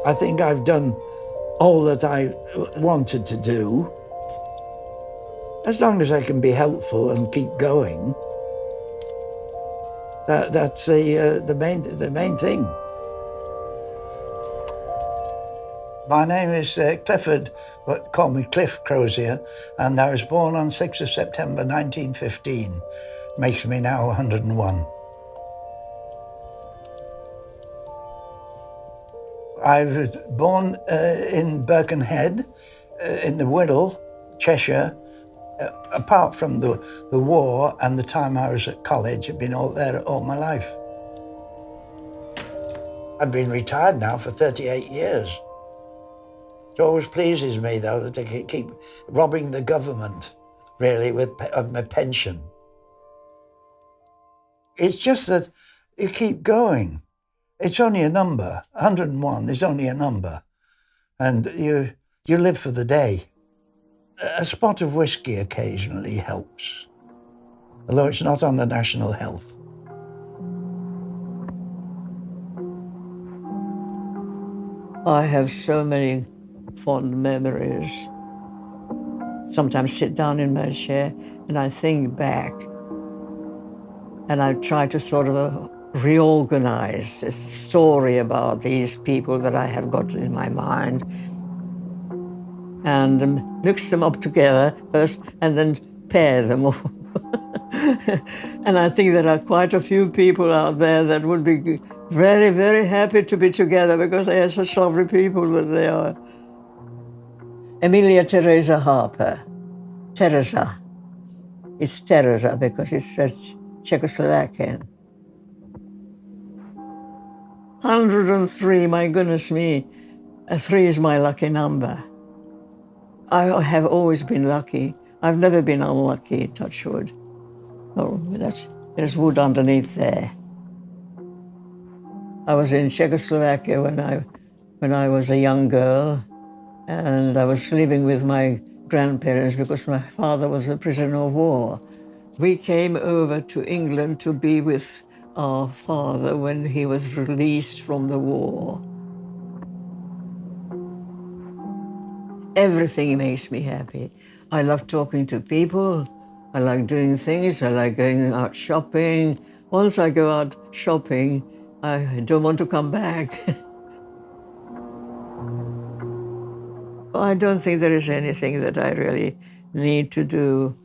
I think I've done all that I wanted to do. As long as I can be helpful and keep going, that's the main thing. My name is Clifford, but call me Cliff Crozier, and I was born on 6th of September 1915. Makes me now 101. I was born in Birkenhead, in the Wirral, Cheshire. Apart from the war and the time I was at college, I've been there all my life. I've been retired now for 38 years. It always pleases me, though, that I keep robbing the government, really, of my pension. It's just that you keep going. It's only a number. 101 is only a number. And you live for the day. A spot of whiskey occasionally helps, although it's not on the national health. I have so many fond memories. Sometimes sit down in my chair and I think back, and I try to sort of reorganize this story about these people that I have got in my mind and mix them up together first and then pair them all. And I think there are quite a few people out there that would be very, very happy to be together because they are such lovely people that they are. Emilia Teresa Harper. Teresa. It's Teresa because it's Czechoslovakian. 103, my goodness me. 3 is my lucky number. I have always been lucky. I've never been unlucky, touch wood. Oh, there's wood underneath there. I was in Czechoslovakia when I was a young girl, and I was living with my grandparents because my father was a prisoner of war. We came over to England to be with our father when he was released from the war. Everything makes me happy. I love talking to people. I like doing things. I like going out shopping. Once I go out shopping, I don't want to come back. I don't think there is anything that I really need to do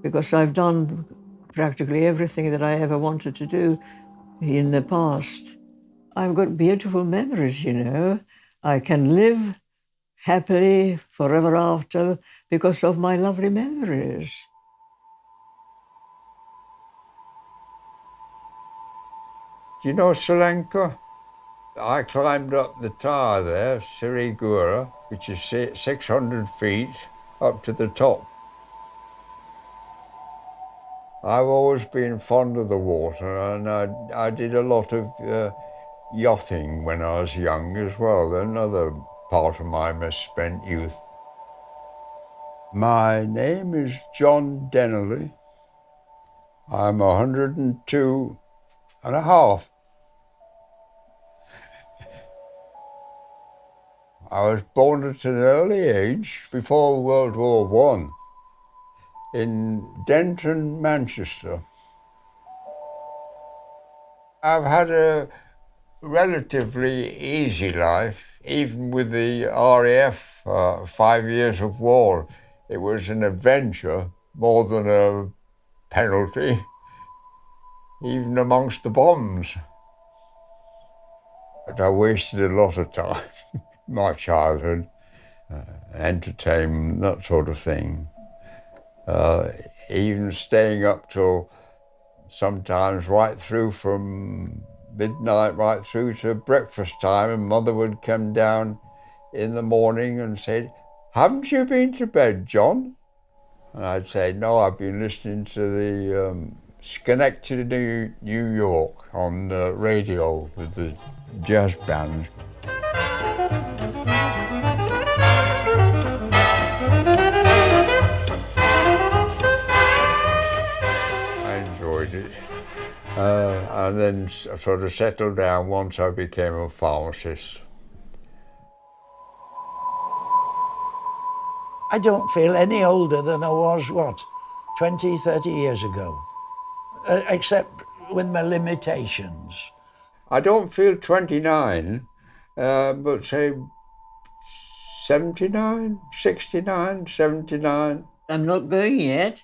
because I've done practically everything that I ever wanted to do in the past. I've got beautiful memories, you know. I can live happily forever after because of my lovely memories. Do you know Sri Lanka? I climbed up the tower there, Sirigura, which is 600 feet up to the top. I've always been fond of the water, and I did a lot of yachting when I was young as well, another part of my misspent youth. My name is John Dennerley. I'm 102 and a half. I was born at an early age, before World War I, in Denton, Manchester. I've had a relatively easy life, even with the RAF 5 years of war. It was an adventure more than a penalty, even amongst the bombs. But I wasted a lot of time, my childhood, entertainment, that sort of thing. Even staying up till sometimes right through from midnight right through to breakfast time, and Mother would come down in the morning and say, "Haven't you been to bed, John?" And I'd say, "No, I've been listening to the Schenectady, New York on the radio with the jazz band." I enjoyed it. And then sort of settled down once I became a pharmacist. I don't feel any older than I was, 20, 30 years ago, except with my limitations. I don't feel 29, but say 79, 69, 79. I'm not going yet.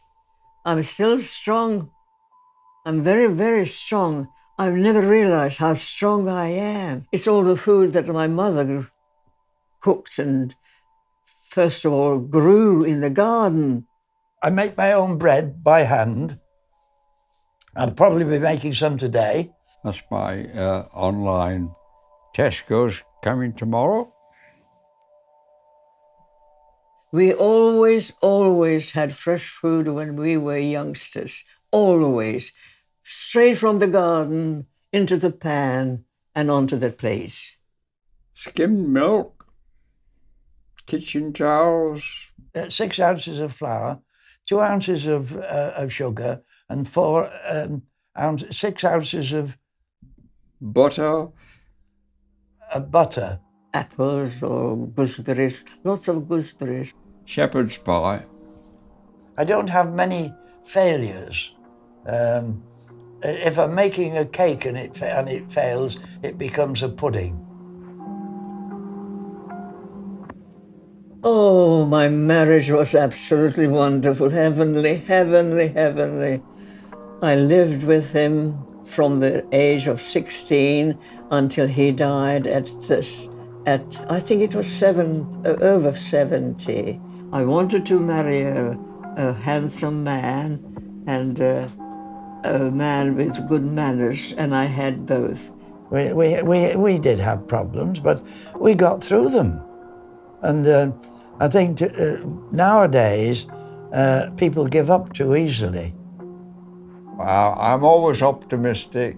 I'm still strong. I'm very, very strong. I've never realized how strong I am. It's all the food that my mother cooked and, first of all, grew in the garden. I make my own bread by hand. I'll probably be making some today. That's my online. Tesco's coming tomorrow. We always had fresh food when we were youngsters. Always. Straight from the garden into the pan and onto the plate. Skimmed milk, kitchen towels. 6 ounces of flour, 2 ounces of sugar, and 6 ounces of butter. Butter. Apples or gooseberries, lots of gooseberries. Shepherd's pie. I don't have many failures. If I'm making a cake and it fails, it becomes a pudding. Oh, my marriage was absolutely wonderful, heavenly, heavenly, heavenly. I lived with him from the age of 16 until he died at I think it was over 70. I wanted to marry a handsome man and a man with good manners, and I had both. We did have problems, but we got through them. And I think nowadays people give up too easily. I'm always optimistic,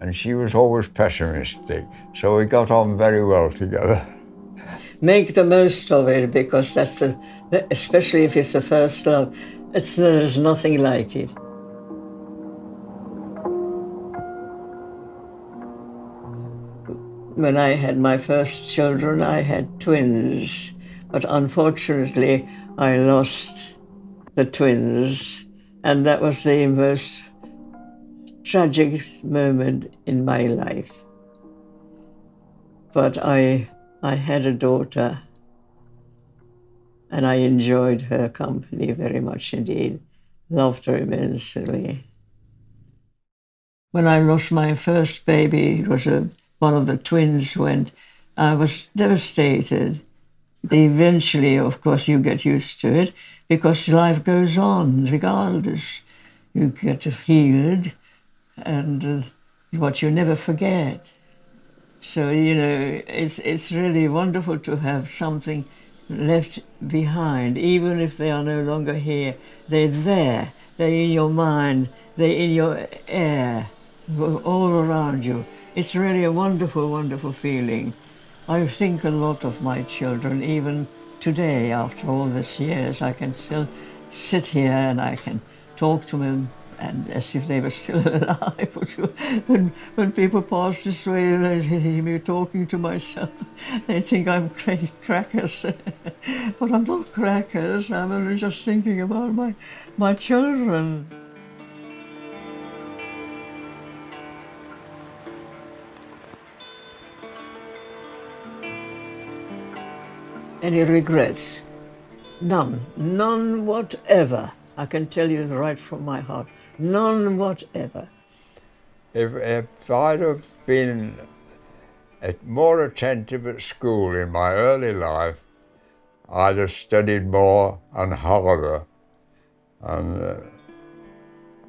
and she was always pessimistic, so we got on very well together. Make the most of it, because that's especially if it's the first love, there's nothing like it. When I had my first children, I had twins, but unfortunately I lost the twins, and that was the most tragic moment in my life. But I had a daughter, and I enjoyed her company very much indeed, loved her immensely. When I lost my first baby, it was one of the twins went. I was devastated. Eventually, of course, you get used to it because life goes on regardless. You get healed, and what you never forget. So, it's really wonderful to have something left behind, even if they are no longer here. They're there. They're in your mind. They're in your air, all around you. It's really a wonderful, wonderful feeling. I think a lot of my children, even today, after all these years. I can still sit here and I can talk to them and as if they were still alive. When people pass this way, they hear me talking to myself. They think I'm crackers. But I'm not crackers. I'm only just thinking about my children. Any regrets? None. None whatever. I can tell you right from my heart. None whatever. If I'd have been more attentive at school in my early life, I'd have studied more and harder. And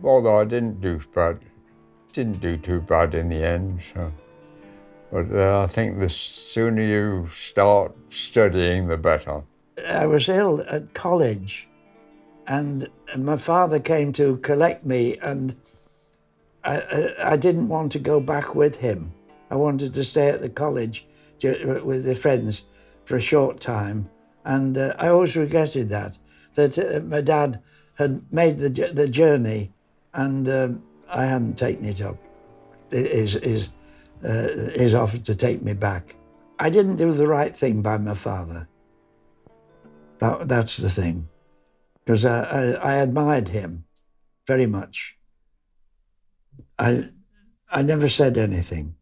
although I didn't do too bad in the end. So. But I think the sooner you start studying, the better. I was ill at college, and my father came to collect me, and I didn't want to go back with him. I wanted to stay at the college with the friends for a short time, and I always regretted that my dad had made the journey, and I hadn't taken it up. His offer to take me back. I didn't do the right thing by my father. That's the thing. Because I admired him very much. I never said anything.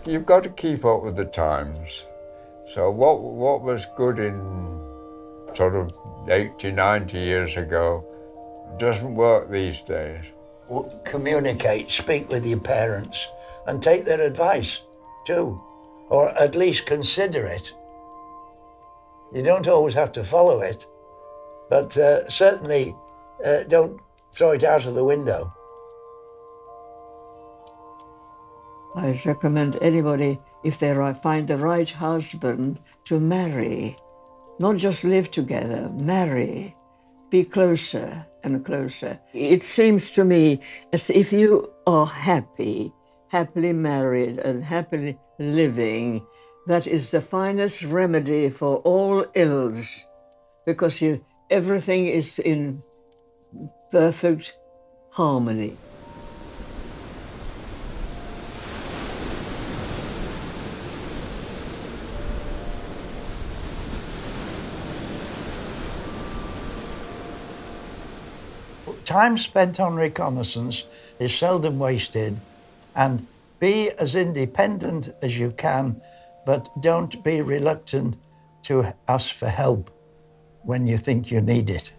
You've got to keep up with the times. So what was good in sort of 80, 90 years ago doesn't work these days. Communicate, speak with your parents and take their advice too, or at least consider it. You don't always have to follow it, but certainly don't throw it out of the window. I recommend anybody, if they find the right husband, to marry. Not just live together, marry. Be closer and closer. It seems to me as if you are happily married and happily living, that is the finest remedy for all ills, because everything is in perfect harmony. Time spent on reconnaissance is seldom wasted, and be as independent as you can, but don't be reluctant to ask for help when you think you need it.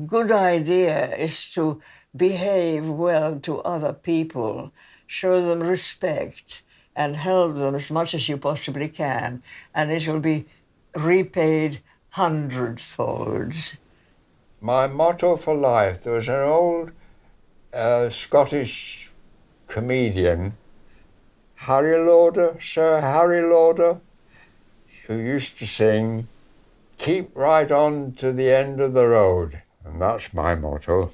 Good idea is to behave well to other people, show them respect, and help them as much as you possibly can, and it will be repaid hundredfold. My motto for life, there was an old Scottish comedian, Sir Harry Lauder, who used to sing, "Keep right on to the end of the road." And that's my motto.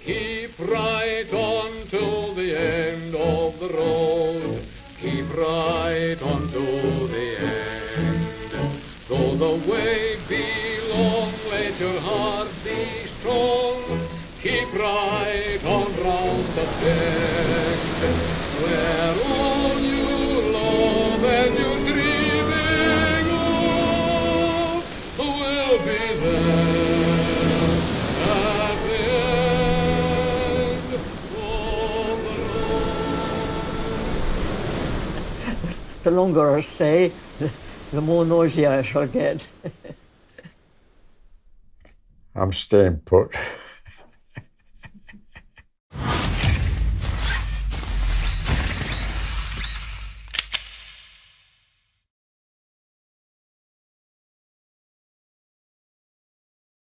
Keep right on till the end of the road. Keep right on to the end. Though the way be long, let your heart be strong. Keep right on round the bend. Where all you love and you dreaming of will be there at the end of the road. The longer I stay, the more noisy I shall get. I'm staying put.